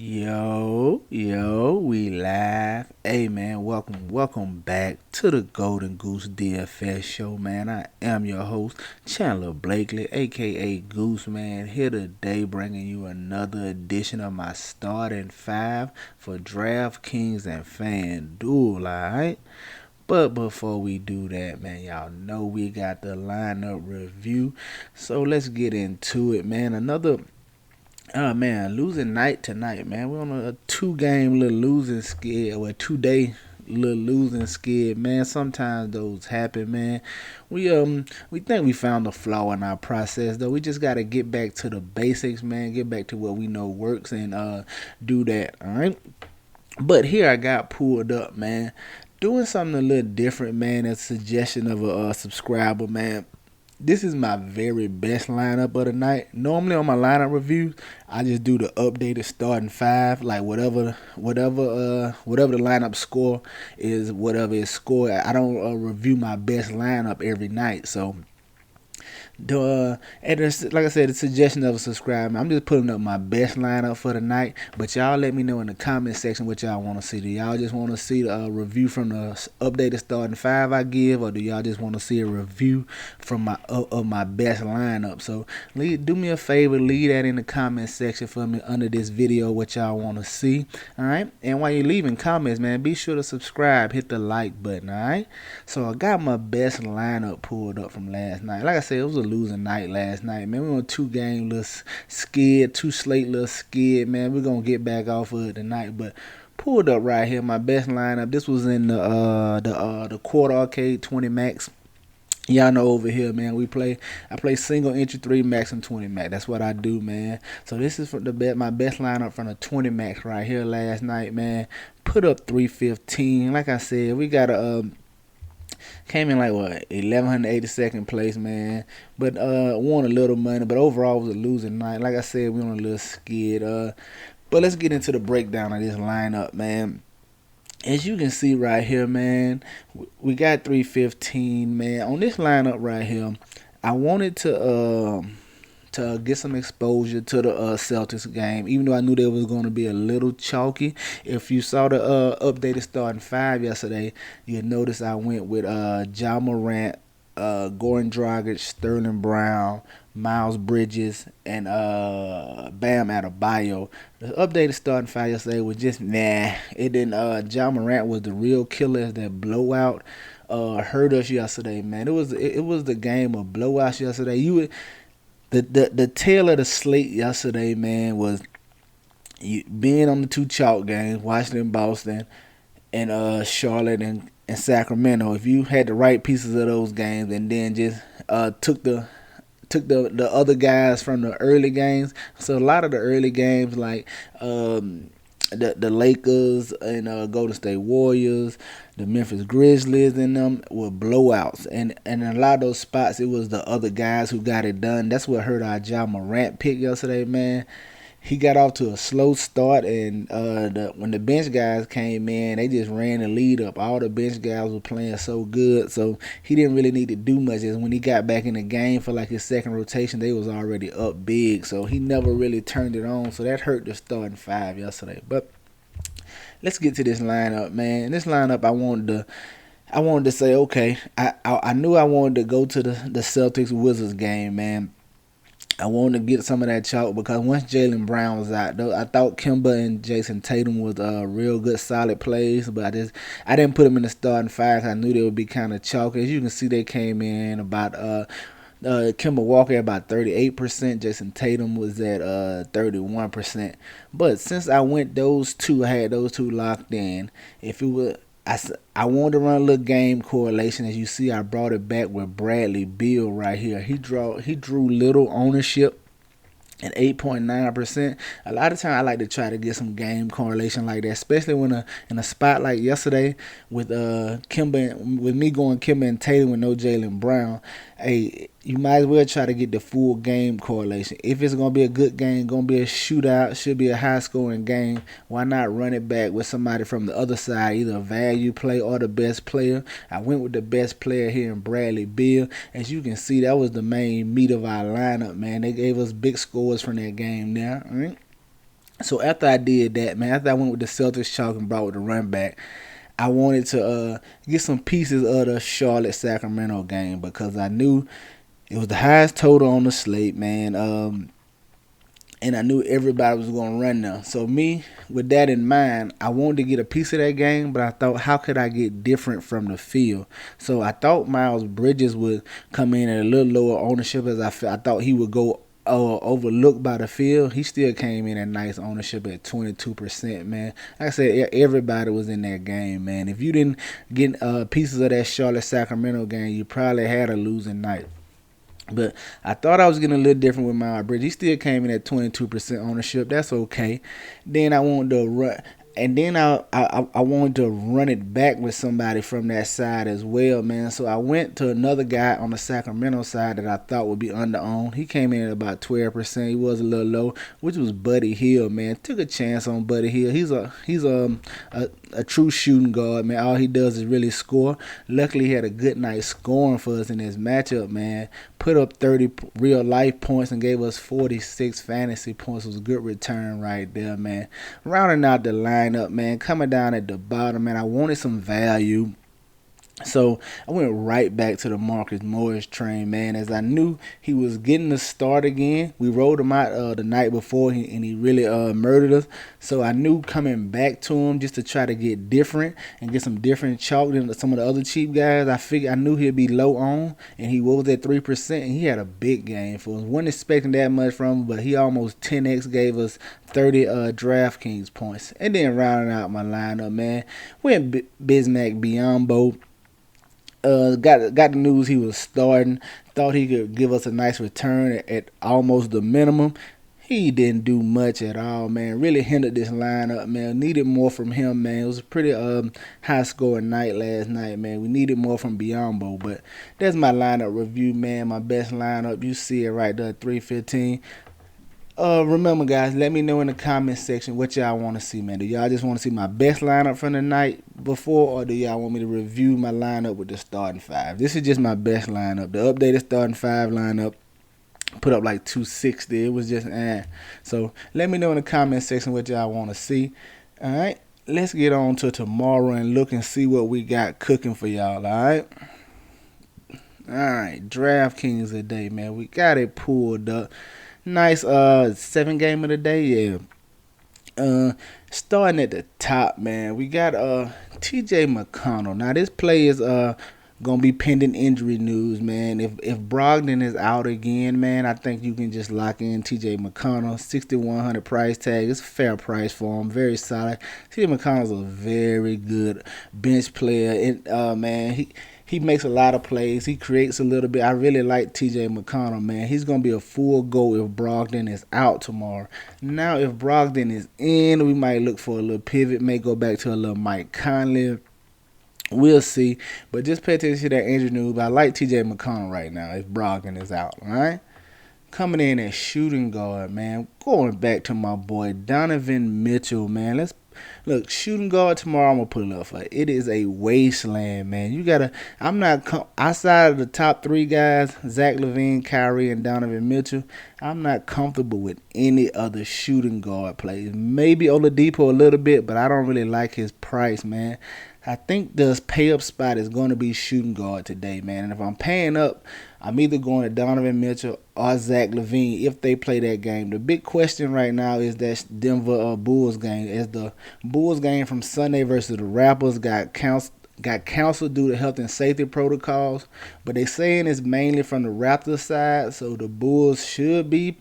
Yo, we live. Hey man, welcome back to the Golden Goose DFS show, man. I am your host, Chandler Blakely, aka Goose Man, here today bringing you another edition of my starting five for DraftKings and FanDuel, alright? But before we do that, man, y'all know we got the lineup review. So let's get into it, man. Oh man, losing night tonight, man. We're on a two-game little losing skid, or a 2 day little losing skid, man. Sometimes those happen, man. We think we found a flaw in our process, though. We just gotta get back to the basics, man. Get back to what we know works and do that. All right. But here I got pulled up, man. Doing something a little different, man. A suggestion of a subscriber, man. This is my very best lineup of the night. Normally on my lineup reviews, I just do the updated starting five, like whatever the lineup score is, whatever is scored. I don't review my best lineup every night, so and like I said, the suggestion of a subscriber. I'm just putting up my best lineup for the night. But y'all let me know in the comment section what y'all want to see. Do y'all just want to see the review from the updated starting five I give, or do y'all just want to see a review from my of my best lineup? So do me a favor, leave that in the comment section for me under this video what y'all want to see. All right, and while you're leaving comments, man, be sure to subscribe, hit the like button. All right. So I got my best lineup pulled up from last night. Like I said, it was a losing night last night, man. We on a two-game little skid, two slate little skid, man. We're gonna get back off of it tonight, but pulled up right here my best lineup. This was in the quarter arcade 20 max. Y'all know over here, man. I play single entry 3 max and 20 max. That's what I do, man. So this is for my best lineup from the 20 max right here last night, man. Put up 315. Like I said, we got a came in like what 1182nd place, man. But won a little money. But overall, it was a losing night. Like I said, we on a little skid. But let's get into the breakdown of this lineup, man. As you can see right here, man, we got 315, man. On this lineup right here, I wanted to get some exposure to the Celtics game, even though I knew they was going to be a little chalky. If you saw the updated starting five yesterday, you'll notice I went with Ja Morant, Goran Dragic, Sterling Brown, Miles Bridges, and Bam Adebayo. The updated starting five yesterday was just nah. It didn't. Ja Morant was the real killer as that blowout hurt us yesterday, man. It was the game of blowouts yesterday. The tail of the slate yesterday, man, was being on the two chalk games, Washington, Boston, and Charlotte and Sacramento. If you had the right pieces of those games, and then just took the other guys from the early games. So a lot of the early games, like the Lakers and Golden State Warriors, the Memphis Grizzlies, and them were blowouts. And in a lot of those spots, it was the other guys who got it done. That's what hurt our Ja Morant pick yesterday, man. He got off to a slow start, and when the bench guys came in, they just ran the lead up. All the bench guys were playing so good, so he didn't really need to do much. As when he got back in the game for like his second rotation, they was already up big, so he never really turned it on. So that hurt the starting five yesterday. But let's get to this lineup, man. In this lineup, I wanted to say, okay, I knew I wanted to go to the Celtics Wizards game, man. I wanted to get some of that chalk because once Jaylen Brown was out, though, I thought Kemba and Jason Tatum was real good, solid plays, but I didn't put them in the starting five. I knew they would be kind of chalky. As you can see, they came in about Kemba Walker at about 38%. Jason Tatum was at 31%. But since I went I had those two locked in. If it was I wanted to run a little game correlation. As you see, I brought it back with Bradley Beal right here. He drew little ownership at 8.9%. A lot of times I like to try to get some game correlation like that, especially when in a spot like yesterday with with me going Kimba and Tatum with no Jaylen Brown. Hey, you might as well try to get the full game correlation. If it's gonna be a good game, gonna be a shootout, should be a high scoring game, why not run it back with somebody from the other side, either a value play or the best player? I went with the best player here in Bradley Beal. As you can see, that was the main meat of our lineup, man. They gave us big scores from that game there. All right? So after I did that, man, after I went with the Celtics chalk and brought with the run back, I wanted to get some pieces of the Charlotte Sacramento game because I knew it was the highest total on the slate, man. And I knew everybody was going to run there. So me, with that in mind, I wanted to get a piece of that game, but I thought, how could I get different from the field? So I thought Miles Bridges would come in at a little lower ownership, as I thought he would go overlooked by the field. He still came in at nice ownership at 22%, man. Like I said, everybody was in that game, man. If you didn't get pieces of that Charlotte-Sacramento game, you probably had a losing night. But I thought I was getting a little different with Miles Bridges. He still came in at 22% ownership. That's okay. Then I wanted to run, and then I wanted to run it back with somebody from that side as well, man. So I went to another guy on the Sacramento side that I thought would be under-owned. He came in at about 12%. He was a little low, which was Buddy Hield, man. Took a chance on Buddy Hield. He's a true shooting guard, man. All he does is really score. Luckily, he had a good night scoring for us in this matchup, man. Put up 30 real life points and gave us 46 fantasy points. It was a good return right there, man. Rounding out the lineup, man. Coming down at the bottom, man. I wanted some value. So I went right back to the Marcus Morris train, man, as I knew he was getting the start again. We rolled him out the night before, and he really murdered us. So I knew coming back to him just to try to get different and get some different chalk than some of the other cheap guys. I knew he'd be low on, and he was at 3%, and he had a big game for us. Wasn't expecting that much from him, but he almost 10x gave us 30 DraftKings points. And then rounding out my lineup, man, went Bismack Biyombo. Got the news he was starting. Thought he could give us a nice return at almost the minimum. He didn't do much at all, man. Really hindered this lineup, man. Needed more from him, man. It was a pretty high scoring night last night, man. We needed more from Biyombo, but that's my lineup review, man. My best lineup. You see it right there, 315. Remember, guys, let me know in the comment section what y'all want to see, man. Do y'all just want to see my best lineup from the night before, or do y'all want me to review my lineup with the starting five? This is just my best lineup. The updated starting five lineup put up like 260. It was just So let me know in the comment section what y'all want to see. All right, let's get on to tomorrow and look and see what we got cooking for y'all. All right. All right, DraftKings today, man. We got it pulled up. Nice 7 game of the day, yeah. Starting at the top, man, we got TJ McConnell. Now this play is gonna be pending injury news, man. If Brogdon is out again, man, I think you can just lock in TJ McConnell. 6,100 price tag. It's a fair price for him. Very solid. TJ McConnell's a very good bench player. Man, he makes a lot of plays. He creates a little bit. I really like TJ McConnell, man. He's going to be a full go if Brogdon is out tomorrow. Now, if Brogdon is in, we might look for a little pivot. May go back to a little Mike Conley. We'll see. But just pay attention to that injury news. I like TJ McConnell right now if Brogdon is out, all right? Coming in at shooting guard, man. Going back to my boy Donovan Mitchell, man. Look, shooting guard tomorrow, I'm going to put it up for it. It is a wasteland, man. You got to, outside of the top 3 guys, Zach LaVine, Kyrie, and Donovan Mitchell, I'm not comfortable with any other shooting guard plays. Maybe Oladipo a little bit, but I don't really like his price, man. I think the pay-up spot is going to be shooting guard today, man. And if I'm paying up, I'm either going to Donovan Mitchell or Zach LaVine if they play that game. The big question right now is that Denver Bulls game. As the Bulls game from Sunday versus the Raptors got canceled due to health and safety protocols, but they saying it's mainly from the Raptors side, so the Bulls should be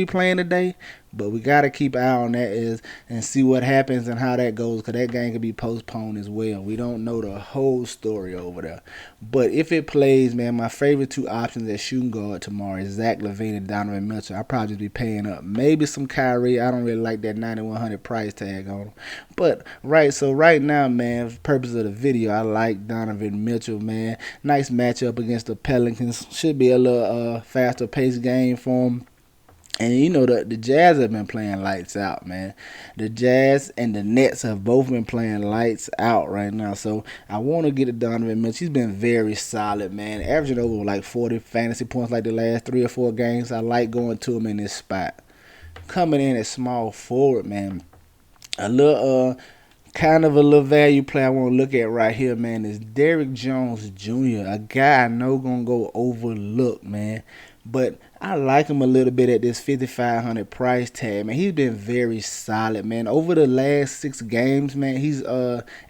playing today. But we got to keep an eye on that and see what happens and how that goes, because that game could be postponed as well. We don't know the whole story over there. But if it plays, man, my favorite 2 options at shooting guard tomorrow is Zach LaVine and Donovan Mitchell. I'll probably just be paying up. Maybe some Kyrie. I don't really like that 9,100 price tag on him. But right now, man, for the purpose of the video, I like Donovan Mitchell, man. Nice matchup against the Pelicans. Should be a little faster paced game for him. And you know the Jazz have been playing lights out, man. The Jazz and the Nets have both been playing lights out right now. So I want to get to Donovan Mitchell. He's been very solid, man. Averaging over like 40 fantasy points like the last 3 or 4 games. I like going to him in this spot. Coming in at small forward, man. A little kind of a little value play I want to look at right here, man, is Derrick Jones Jr., a guy I know gonna go overlooked, man. But I like him a little bit at this 5,500 price tag, man. He's been very solid, man. Over the last 6 games, man, he's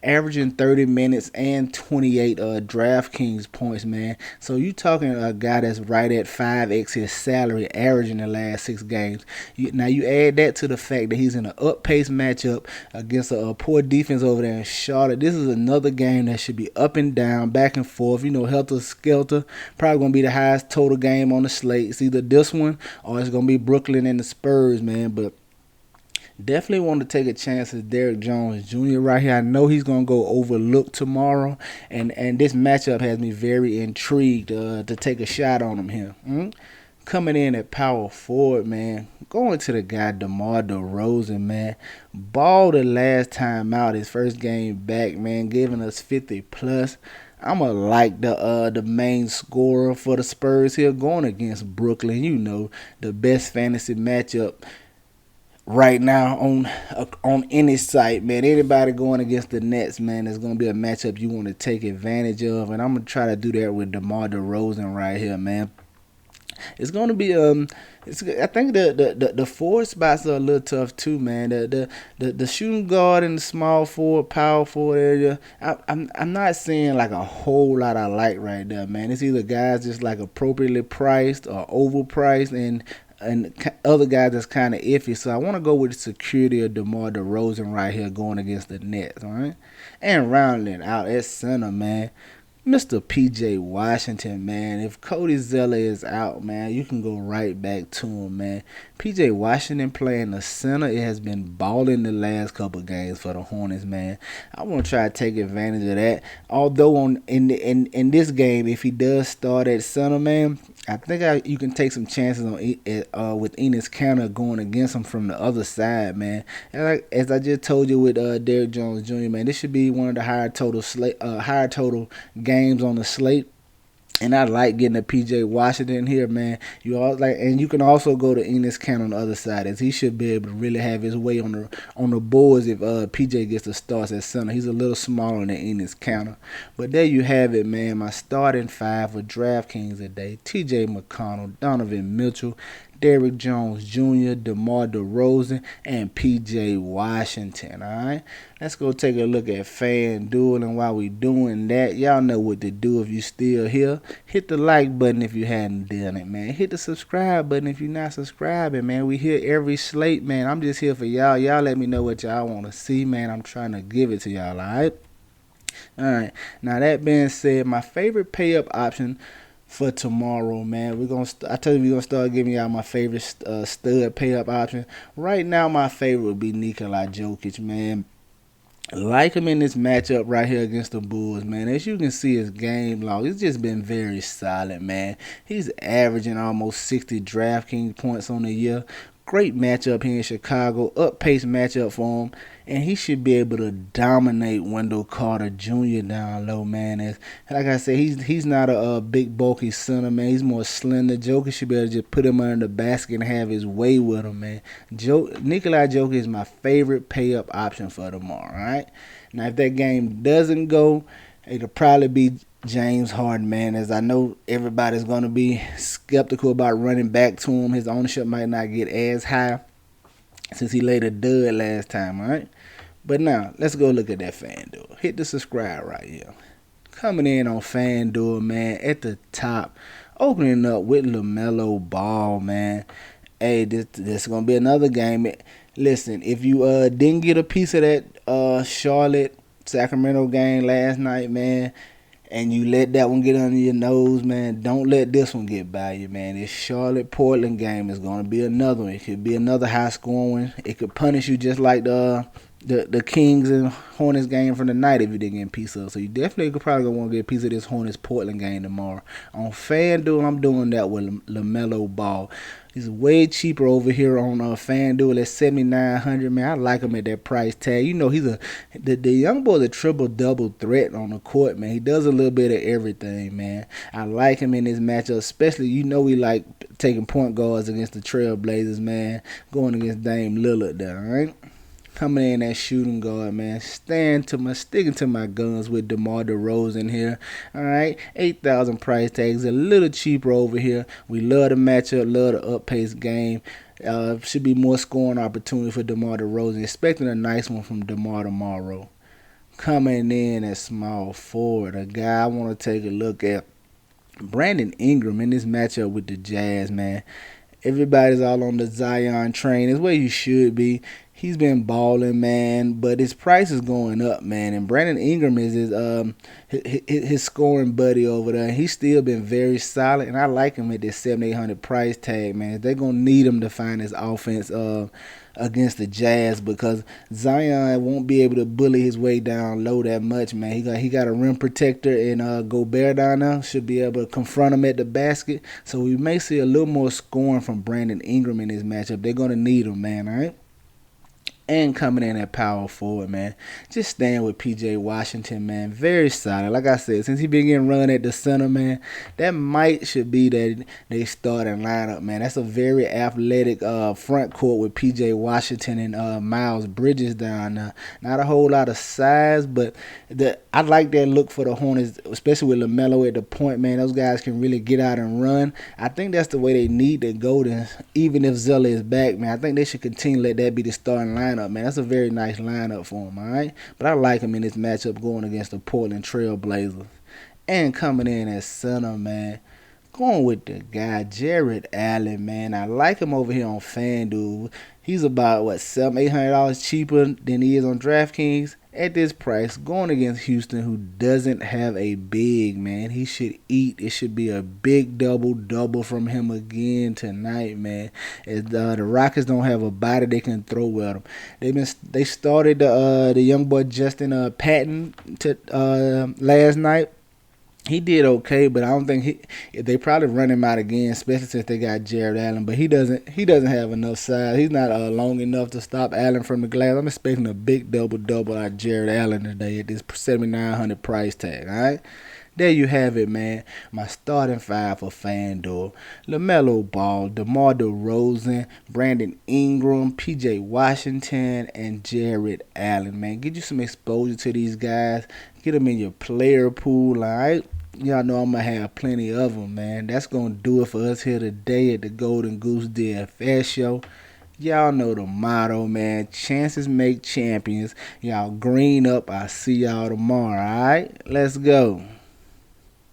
averaging 30 minutes and 28 DraftKings points, man. So you talking a guy that's right at 5x his salary, averaging the last 6 games. Now you add that to the fact that he's in an up-paced matchup against a poor defense over there in Charlotte. This is another game that should be up and down, back and forth. You know, helter-skelter. Probably gonna be the highest total game on the slate. It's either this one or it's gonna be Brooklyn and the Spurs, man. But definitely want to take a chance with Derrick Jones Jr. right here. I know he's gonna go overlooked tomorrow, and this matchup has me very intrigued to take a shot on him here. Coming in at power forward, man, going to the guy DeMar DeRozan, man. Balled the last time out, his first game back, man, giving us 50 plus. I'ma like the main scorer for the Spurs here, going against Brooklyn. You know, the best fantasy matchup right now on any site, man. Anybody going against the Nets, man, is gonna be a matchup you want to take advantage of, and I'm gonna try to do that with DeMar DeRozan right here, man. It's gonna be I think the forward spots are a little tough too, man. The shooting guard and the small forward, power forward area, I'm not seeing like a whole lot I like right there, man. It's either guys just like appropriately priced or overpriced, and other guys that's kind of iffy. So I want to go with the security of DeMar DeRozan right here going against the Nets, all right? And rounding out at center, man, Mr. P.J. Washington, man. If Cody Zeller is out, man, you can go right back to him, man. P.J. Washington playing the center. It has been balling the last couple games for the Hornets, man. I want to try to take advantage of that. Although in this game, if he does start at center, man, I think you can take some chances on with Enes Kanter going against him from the other side, man. And as I just told you with Derrick Jones Jr., man, this should be one of the higher total games on the slate. And I like getting a P.J. Washington here, man. And you can also go to Enes Kanter on the other side, as he should be able to really have his way on the boards if P.J. gets the starts at center. He's a little smaller than Enes Kanter. But there you have it, man. My starting 5 for DraftKings today: T.J. McConnell, Donovan Mitchell, Derrick Jones Jr., DeMar DeRozan, and P.J. Washington, all right? Let's go take a look at FanDuel, and while we doing that, y'all know what to do if you still here. Hit the like button if you hadn't done it, man. Hit the subscribe button if you're not subscribing, man. We here every slate, man. I'm just here for y'all. Y'all let me know what y'all want to see, man. I'm trying to give it to y'all, all right? All right. Now, that being said, my favorite pay-up option for tomorrow, man, I tell you, we're gonna start giving y'all my favorite stud pay up option. Right now, my favorite would be Nikola Jokic, man. Like him in this matchup right here against the Bulls, man. As you can see, his game log, it's just been very solid, man. He's averaging almost 60 DraftKings points on the year. Great matchup here in Chicago, up-paced matchup for him, and he should be able to dominate Wendell Carter Jr. down low, man. Like I said, he's not a big, bulky center, man. He's more slender. Joker should be able to just put him under the basket and have his way with him, man. Nikola Jokic is my favorite pay-up option for tomorrow, all right? Now, if that game doesn't go, it'll probably be James Harden, man, as I know everybody's going to be skeptical about running back to him. His ownership might not get as high since he laid a dud last time, all right? But now, let's go look at that FanDuel. Hit the subscribe right here. Coming in on FanDuel, man, at the top, opening up with LaMelo Ball, man. Hey, this is going to be another game. Listen, if you didn't get a piece of that Charlotte-Sacramento game last night, man, and you let that one get under your nose, man, don't let this one get by you, man. This Charlotte-Portland game is going to be another one. It could be another high-scoring one. It could punish you just like the Kings and Hornets game from the night if you didn't get a piece of it. So you definitely probably want to get a piece of this Hornets-Portland game tomorrow. On FanDuel, I'm doing that with LaMelo Ball. He's way cheaper over here on FanDuel at $7,900. Man, I like him at that price tag. You know, the young boy's a triple-double threat on the court, man. He does a little bit of everything, man. I like him in this matchup, especially, you know, we like taking point guards against the Trailblazers, man. Going against Dame Lillard there, all right? Coming in that shooting guard, man. Sticking to my guns with DeMar DeRozan here. All right, 8,000 price tags, a little cheaper over here. We love the matchup, love the up-paced game. Should be more scoring opportunity for DeMar DeRozan. Expecting a nice one from DeMar tomorrow. Coming in at small forward, a guy I want to take a look at. Brandon Ingram in this matchup with the Jazz, man. Everybody's all on the Zion train. It's where you should be. He's been balling, man, but his price is going up, man. And Brandon Ingram is his scoring buddy over there. He's still been very solid, and I like him at this $7,800 price tag, man. They're gonna need him to find his offense against the Jazz, because Zion won't be able to bully his way down low that much, man. He got a rim protector and Gobert down there. Should be able to confront him at the basket. So we may see a little more scoring from Brandon Ingram in this matchup. They're gonna need him, man. All right. And coming in at power forward, man. Just staying with P.J. Washington, man. Very solid. Like I said, since he been getting run at the center, man, that should be that they starting lineup, man. That's a very athletic front court with P.J. Washington and Miles Bridges down there. Not a whole lot of size, but I like that look for the Hornets, especially with LaMelo at the point, man. Those guys can really get out and run. I think that's the way they need to go, even if Zella is back, man. I think they should continue to let that be the starting lineup. Man, that's a very nice lineup for him, all right? But I like him in this matchup going against the Portland Trailblazers. And coming in at center, man, going with the guy, Jared Allen, man. I like him over here on FanDuel. He's about, $700-800 cheaper than he is on DraftKings. At this price, going against Houston, who doesn't have a big, man. He should eat. It should be a big double from him again tonight, man. As the Rockets don't have a body they can throw at them. They started the young boy Justin Patton last night. He did okay, but I don't think they probably run him out again, especially since they got Jared Allen. But he doesn't have enough size. He's not long enough to stop Allen from the glass. I'm expecting a big double out of Jared Allen today at this $7,900 price tag. All right, there you have it, man. My starting five for FanDuel: LaMelo Ball, DeMar DeRozan, Brandon Ingram, P.J. Washington, and Jared Allen. Man, get you some exposure to these guys. Get them in your player pool, all right? Y'all know I'm going to have plenty of them, man. That's going to do it for us here today at the Golden Goose DFS Show. Y'all know the motto, man. Chances make champions. Y'all green up. I'll see y'all tomorrow, all right? Let's go.